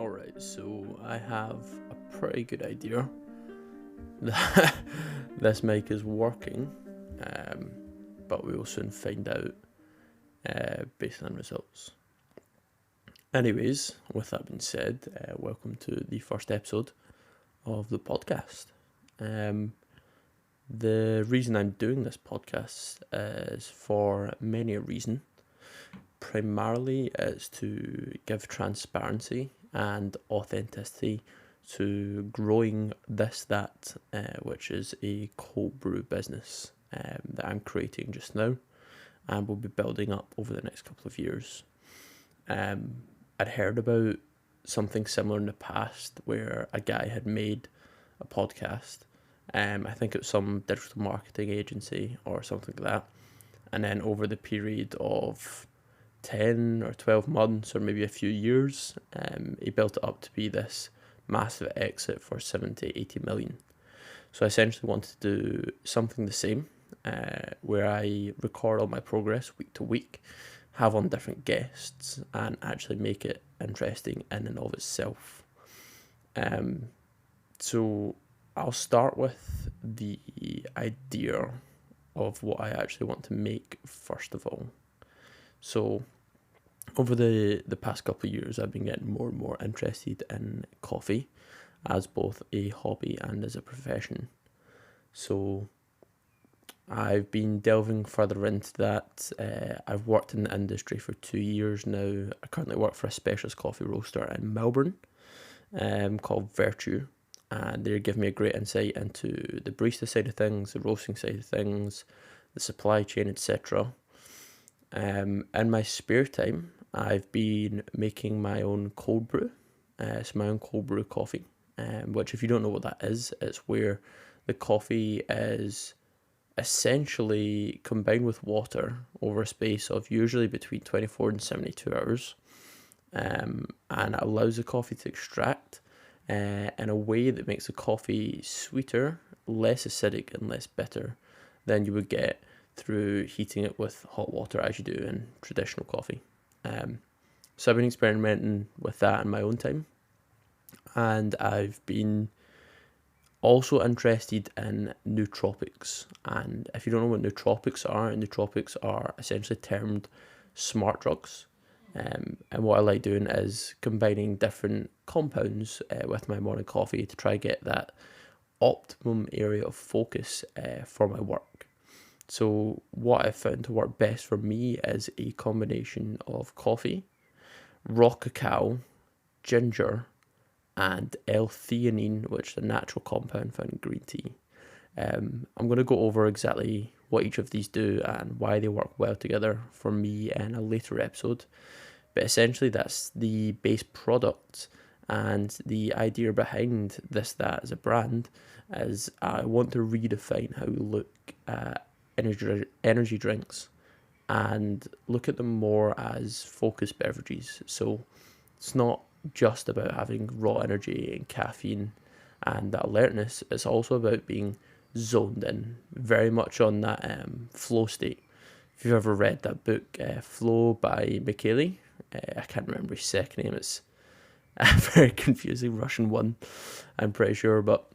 Alright, so I have a pretty good idea that this mic is working, but we will soon find out based on results. Anyways, with that being said, welcome to the first episode of the podcast. The reason I'm doing this podcast is for many a reason. Primarily, it's to give transparency and authenticity to growing ThisThat, which is a cold brew business that I'm creating just now and will be building up over the next couple of years. I'd heard about something similar in the past where a guy had made a podcast. I think it was some digital marketing agency or something like that. And then over the period of 10 or 12 months or maybe a few years, he built it up to be this massive exit for 70, 80 million. So I essentially wanted to do something the same, where I record all my progress week to week, have on different guests, and actually make it interesting in and of itself. So I'll start with the idea of what I actually want to make first of all. So over the past couple of years, I've been getting more and more interested in coffee as both a hobby and as a profession. So I've been delving further into that. I've worked in the industry for 2 years now. I currently work for a specialist coffee roaster in Melbourne called Virtue. And they're giving me a great insight into the barista side of things, the roasting side of things, the supply chain, etc. In my spare time, I've been making my own cold brew. It's my own cold brew coffee, which if you don't know what that is, it's where the coffee is essentially combined with water over a space of usually between 24 and 72 hours. And it allows the coffee to extract in a way that makes the coffee sweeter, less acidic and less bitter than you would get through heating it with hot water as you do in traditional coffee. So I've been experimenting with that in my own time, and I've been also interested in nootropics. And if you don't know what nootropics are essentially termed smart drugs. And what I like doing is combining different compounds with my morning coffee to try get that optimum area of focus for my work. So what I've found to work best for me is a combination of coffee, raw cacao, ginger, and L-theanine, which is a natural compound found in green tea. I'm going to go over exactly what each of these do and why they work well together for me in a later episode. But essentially that's the base product, and the idea behind ThisThat as a brand is I want to redefine how we look at energy drinks and look at them more as focused beverages. So it's not just about having raw energy and caffeine and that alertness. It's also about being zoned in, very much on that flow state. If you've ever read that book, Flow by Michele, I can't remember his second name. It's a very confusing Russian one, I'm pretty sure. But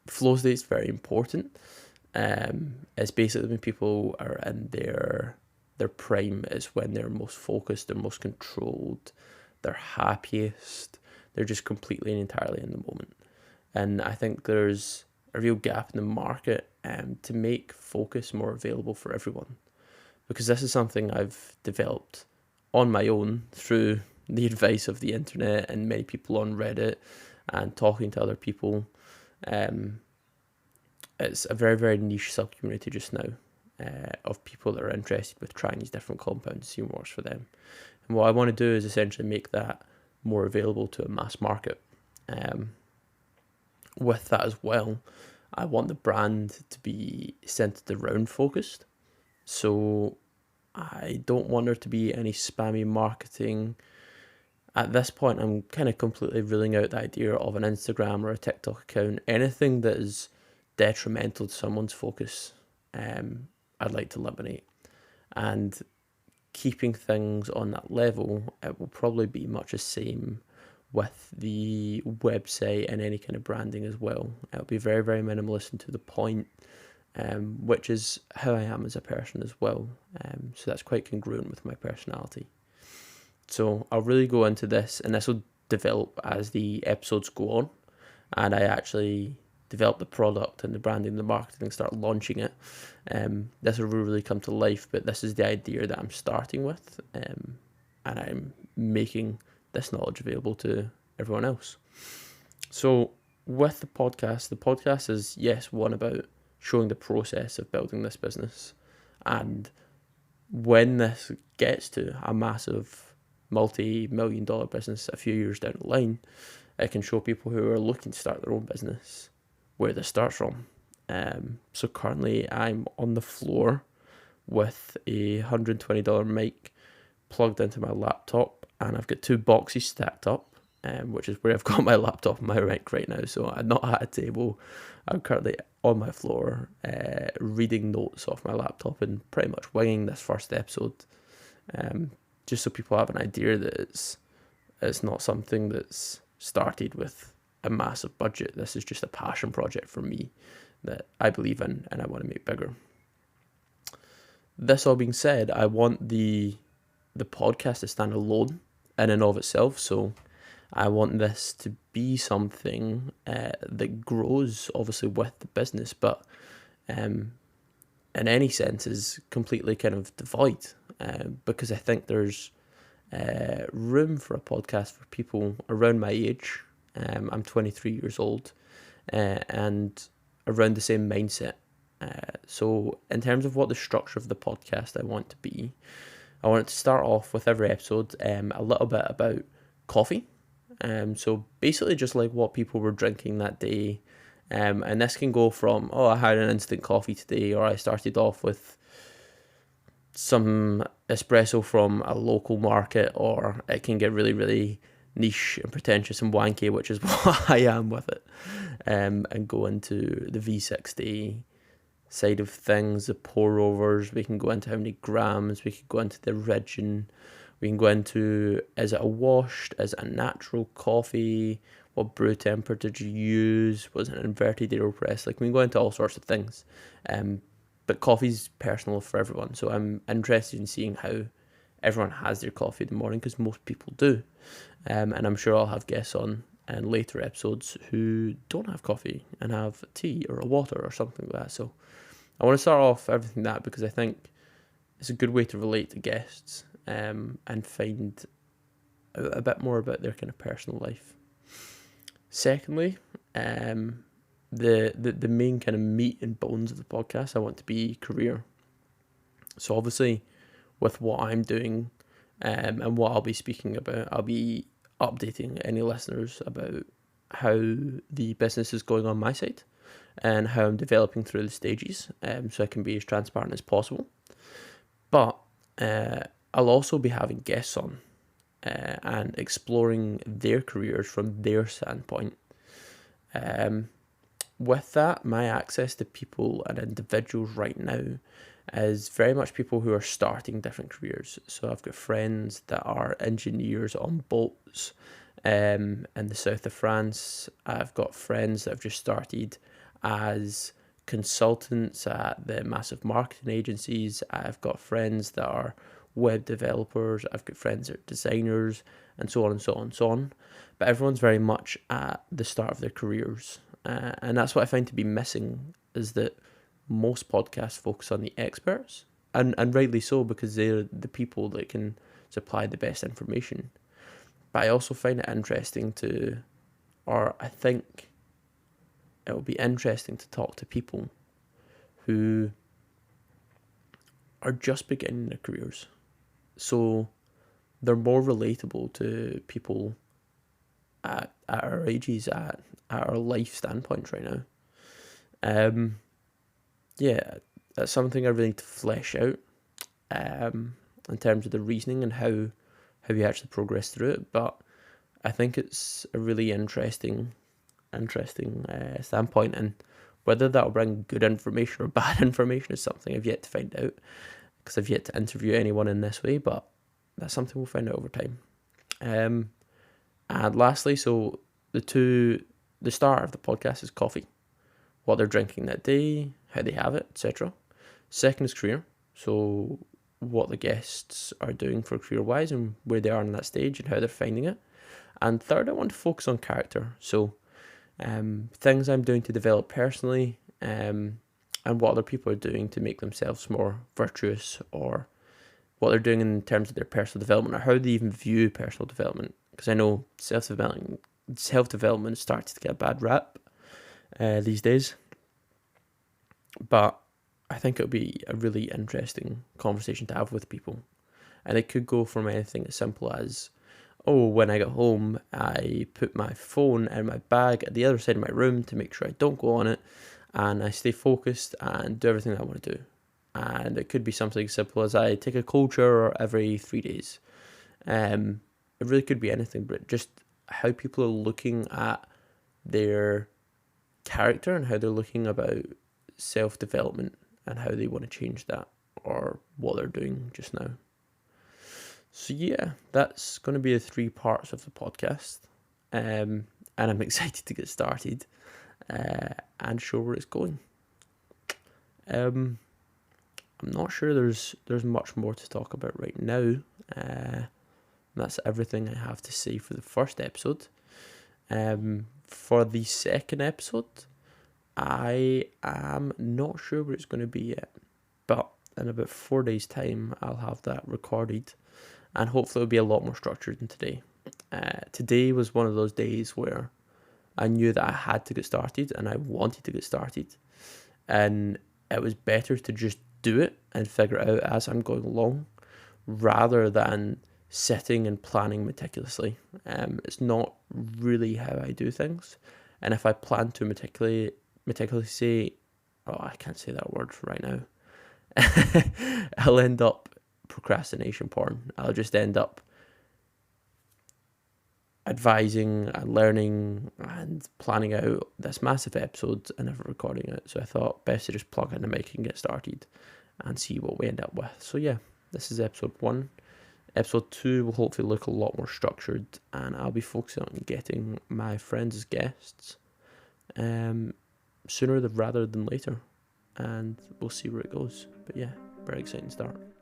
flow state is very important. It's basically when people are in their prime is when they're most focused, they're most controlled, they're happiest, they're just completely and entirely in the moment. And I think there's a real gap in the market to make focus more available for everyone. Because this is something I've developed on my own through the advice of the internet and many people on Reddit and talking to other people. It's a very, very niche sub-community just now of people that are interested with trying these different compounds, see what works for them. And what I want to do is essentially make that more available to a mass market. With that as well, I want the brand to be centered around focused. So I don't want there to be any spammy marketing. At this point, I'm kind of completely ruling out the idea of an Instagram or a TikTok account. Anything that is detrimental to someone's focus, I'd like to eliminate. And keeping things on that level, it will probably be much the same with the website and any kind of branding as well. It'll be very, very minimalist and to the point, which is how I am as a person as well. So that's quite congruent with my personality. So I'll really go into this, and this will develop as the episodes go on, and I actually develop the product and the branding, the marketing, and start launching it. This will really come to life, but this is the idea that I'm starting with, and I'm making this knowledge available to everyone else. So with the podcast is, yes, one about showing the process of building this business, and when this gets to a massive multi-million-dollar business a few years down the line, it can show people who are looking to start their own business where this starts from. So currently I'm on the floor with a $120 mic plugged into my laptop, and I've got 2 boxes stacked up, which is where I've got my laptop and my mic right now. So I'm not at a table. I'm currently on my floor, reading notes off my laptop and pretty much winging this first episode, just so people have an idea that it's not something that's started with a massive budget. This is just a passion project for me that I believe in and I want to make bigger. This all being said, I want the podcast to stand alone in and of itself. So I want this to be something that grows obviously with the business, but in any sense is completely kind of devoid, because I think there's room for a podcast for people around my age. I'm 23 years old, and around the same mindset. So in terms of what the structure of the podcast I want to be, I want it to start off with every episode a little bit about coffee. So basically just like what people were drinking that day. And this can go from, I had an instant coffee today, or I started off with some espresso from a local market, or it can get really, really niche and pretentious and wanky, which is what I am with it, and go into the V60 side of things, the pour overs. We can go into how many grams, we could go into the origin, we can go into, is it a washed, is it a natural coffee, what brew temperature did you use, was it an inverted AeroPress, like we can go into all sorts of things, but coffee's personal for everyone, so I'm interested in seeing how everyone has their coffee in the morning, because most people do, and I'm sure I'll have guests on in later episodes who don't have coffee and have tea or a water or something like that. So I want to start off everything that, because I think it's a good way to relate to guests, and find a bit more about their kind of personal life. Secondly, the main kind of meat and bones of the podcast I want to be career. So obviously with what I'm doing, and what I'll be speaking about, I'll be updating any listeners about how the business is going on my side and how I'm developing through the stages, so I can be as transparent as possible. But I'll also be having guests on, and exploring their careers from their standpoint. With that, my access to people and individuals right now is very much people who are starting different careers. So I've got friends that are engineers on boats in the south of France. I've got friends that have just started as consultants at the massive marketing agencies. I've got friends that are web developers. I've got friends that are designers, and so on and so on and so on. But everyone's very much at the start of their careers. And that's what I find to be missing, is that most podcasts focus on the experts, and rightly so, because they're the people that can supply the best information. But I also find it interesting I think it will be interesting to talk to people who are just beginning their careers. So they're more relatable to people at our ages, at our life standpoints right now. Yeah, that's something I really need to flesh out, in terms of the reasoning and how you actually progress through it. But I think it's a really interesting standpoint, and whether that'll bring good information or bad information is something I've yet to find out, because I've yet to interview anyone in this way, but that's something we'll find out over time. And lastly, so the start of the podcast is coffee, what they're drinking that day, how they have it, etc. Second is career, so what the guests are doing for career-wise and where they are in that stage and how they're finding it. And third, I want to focus on character, so things I'm doing to develop personally, and what other people are doing to make themselves more virtuous, or what they're doing in terms of their personal development, or how they even view personal development. Because I know self-development starts to get a bad rap these days. But I think it would be a really interesting conversation to have with people. And it could go from anything as simple as, oh, when I get home, I put my phone in my bag at the other side of my room to make sure I don't go on it, and I stay focused and do everything I want to do. And it could be something simple as I take a cold shower every 3 days. It really could be anything, but just how people are looking at their character and how they're looking about self-development and how they want to change that, or what they're doing just now. So yeah, that's going to be the 3 parts of the podcast, and I'm excited to get started and show where it's going. I'm not sure there's much more to talk about right now. That's everything I have to say for the first episode. For the second episode, I am not sure where it's going to be yet, but in about 4 days' time, I'll have that recorded, and hopefully it'll be a lot more structured than today. Today was one of those days where I knew that I had to get started, and I wanted to get started, and it was better to just do it and figure it out as I'm going along, rather than sitting and planning meticulously. It's not really how I do things, and if I plan to meticulously, oh, I can't say that word right now, I'll end up procrastination porn. I'll just end up advising and learning and planning out this massive episode and never recording it. So I thought best to just plug in the mic and get started and see what we end up with. So yeah, this is episode 1. Episode 2 will hopefully look a lot more structured, and I'll be focusing on getting my friends as guests sooner rather than later, and we'll see where it goes. But yeah, very exciting start.